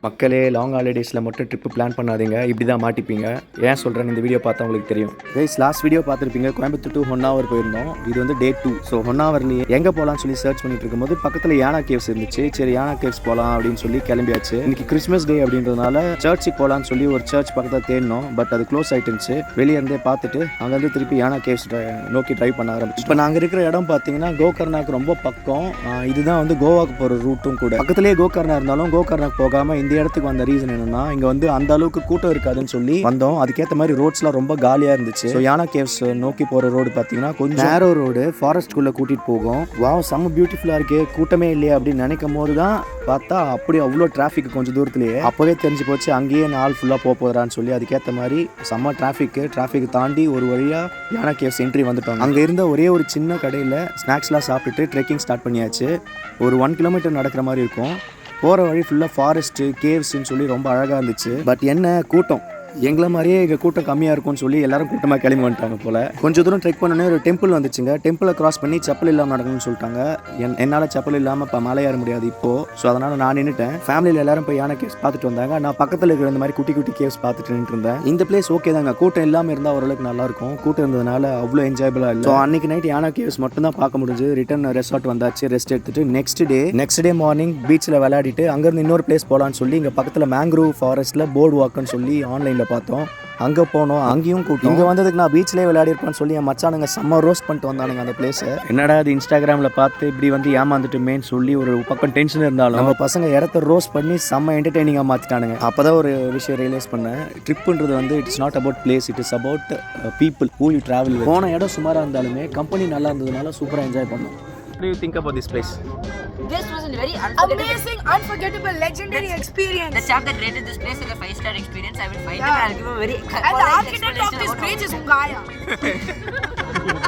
மக்களே லாங் ஹாலிடேஸில் மட்டும் trip plan பண்ணாதீங்க, இப்படி தான் மாட்டிப்பீங்க. ஏன் சொல்கிறேன்னு இந்த வீடியோ பார்த்தா உங்களுக்கு தெரியும். கைஸ், லாஸ்ட் வீடியோ பார்த்துருப்பீங்க, கோயம்புத்தூர் டு ஹொன்னாவர் போயிருந்தோம். இது வந்து டே 2. ஸோ ஹொன்னாவர்லேயே எங்கே போகலான்னு சொல்லி சர்ச் பண்ணிட்டு இருக்கும்போது பக்கத்தில் யானா கேவ்ஸ் இருந்துச்சு. சரி, யானா கேவ்ஸ் போகலாம் அப்படின்னு சொல்லி கிளம்பியாச்சு. இன்னைக்கு கிறிஸ்மஸ் டே அப்படின்றதுனால சர்ச்சுக்கு போகலான்னு சொல்லி ஒரு சர்ச் பக்கத்தில் தேடினோம். பட் அது க்ளோஸ் ஆகிட்டுருந்துச்சு. வெளியே இருந்தே பார்த்துட்டு அங்கேருந்து திருப்பி யானா கேவ்ஸ் நோக்கி ட்ரைவ் பண்ண ஆரம்பிச்சு. இப்போ நாங்கள் இருக்கிற இடம் பார்த்தீங்கன்னா கோகர்னாக்கு ரொம்ப பக்கம். இதுதான் வந்து கோவாக்கு போகிற ரூட்டும் கூட. பக்கத்துலேயே கோகர்னா இருந்தாலும் கோகர்னாக்கு போகாமல் இந்த இடத்துக்கு வந்த ரீசன் என்னன்னா, இங்க வந்து அந்த அளவுக்கு கூட்டம் இருக்காதுன்னு சொல்லி வந்தோம். அதுக்கேற்ற மாதிரி ரோட்ஸ்லாம் ரொம்ப காலியா இருந்துச்சு. ஸோ யானா கேவ்ஸ் நோக்கி போற ரோடு பார்த்தீங்கன்னா கொஞ்சம் நேரோ ரோடு, ஃபாரஸ்ட்குள்ள கூட்டிட்டு போகும். வாவ், செம்ம பியூட்டிஃபுல்லா இருக்கே, கூட்டமே இல்லையா அப்படின்னு நினைக்கும் போது தான் பார்த்தா அப்படி அவ்வளோ டிராஃபிக் கொஞ்சம் தூரத்துலேயே. அப்போவே தெரிஞ்சு போச்சு அங்கேயே நாள் ஃபுல்லாக போகிறான்னு சொல்லி. அதுக்கேற்ற மாதிரி செம்ம டிராஃபிக் தாண்டி ஒரு வழியாக யானா கேவ்ஸ் என்ட்ரி வந்துட்டோம். அங்கே இருந்த ஒரே ஒரு சின்ன கடையில் ஸ்நாக்ஸ்லாம் சாப்பிட்டுட்டு ட்ரெக்கிங் ஸ்டார்ட் பண்ணியாச்சு. ஒரு 1 கிலோமீட்டர் நடக்கிற மாதிரி இருக்கும். போகிற வழி ஃபுல்லாக ஃபாரஸ்ட்டு, கேவ்ஸ்ன்னு சொல்லி ரொம்ப அழகாக இருந்துச்சு. பட் என்ன கூட்டம், எங்களை மாதிரியே இங்கே கூட்டம் கம்மியாக இருக்கும்னு சொல்லி எல்லாரும் கூட்டமாக கிளம்பி வந்துட்டாங்க போல். கொஞ்சம் தூரம் ட்ரெக் பண்ணோன்னே ஒரு டெம்பிள் வந்துச்சுங்க. டெம்பிளை கிராஸ் பண்ணி செப்பல் இல்லாமல் நடக்கணும்னு சொல்லிட்டாங்க. என்னால் செப்பல் இல்லாமல் இப்போ மலை ஏற முடியாது இப்போது. ஸோ அதனால் நான் நின்றுட்டேன். ஃபேமிலியில் எல்லாரும் போய் யானை கேவ்ஸ் பார்த்துட்டு வந்தாங்க. நான் பக்கத்தில் இருக்கிற இந்த மாதிரி குட்டி குட்டி கேவ்ஸ் பார்த்துட்டு நின்றுட்டு இருந்தேன். இந்த பிளேஸ் ஓகே தாங்க, கூட்டம் இல்லாமல் இருந்தால் ஓரளவுக்கு நல்லாயிருக்கும். கூட்டம் இருந்ததுனால அவ்வளோ என்ஜாயபிளாக இல்லை. ஸோ அன்றைக்கி நைட் யானை கேவ்ஸ் மட்டும் தான் பார்க்க முடிஞ்சு. ரிட்டர்ன் ரெசார்ட் வந்தாச்சு, ரெஸ்ட் எடுத்துட்டு நெக்ஸ்ட் டே மார்னிங் பீச்சில் விளையாடிட்டு அங்கேருந்து இன்னொரு பிளேஸ் போகலான்னு சொல்லி இங்கே பக்கத்தில் மேங்க்ரோவ் ஃபாரஸ்ட்டில் போர்டு வாக்குன்னு சொல்லி ஆன்லைனில் பார்த்தோம். அங்கே போனோம், அங்கேயும் கூட்டம். இங்கே வந்ததுக்கு நான் பீச்லேயே விளையாடிருப்பேன்னு சொல்லி என் மச்சானுங்க செம்ம ரோஸ்ட் பண்ணிட்டு வந்தானுங்க அந்த பிளேஸை. என்னடா அது இன்ஸ்டாகிராமில் பார்த்து இப்படி வந்து ஏமாந்துட்டுமேன்னு சொல்லி ஒரு பக்கம் டென்ஷன் இருந்தாலும் நம்ம பசங்க இடத்த ரோஸ்ட் பண்ணி செம்ம என்டர்டெய்னிங்காக மாற்றிட்டானுங்க. அப்போ தான் ஒரு விஷயம் ரியலைஸ் பண்ணேன். ட்ரிப்புன்றது வந்து it is not about place, it is about people who you travel. போன இடம் சுமாராக இருந்தாலுமே கம்பெனி நல்லா இருந்ததுனால சூப்பராக என்ஜாய் பண்ணோம். What do you think about this place? This was a very unforgettable, legendary experience. The chap that rated this place as a 5-star experience, I will find him and I'll give him a very and the architect of this place is Ungaya.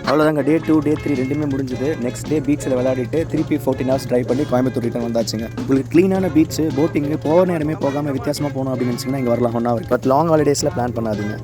அவ்வளோதாங்க, டே 2 டே 3 ரெண்டுமே முடிஞ்சுது. Next day பீச்சில் விளையாடிட்டு திருப்பி 14 hours drive பண்ணி Coimbatore return வந்தாச்சுங்க. உங்களுக்கு க்ளீனான beach, boating போகிற நேரமே போகாமல் வித்தியாசமாக போகணும் அப்படின்னு நினச்சிங்கன்னா இங்கே வரலாம். 1 hour. பட் லாங் ஹாலிடேஸில் பிளான் பண்ணாதீங்க.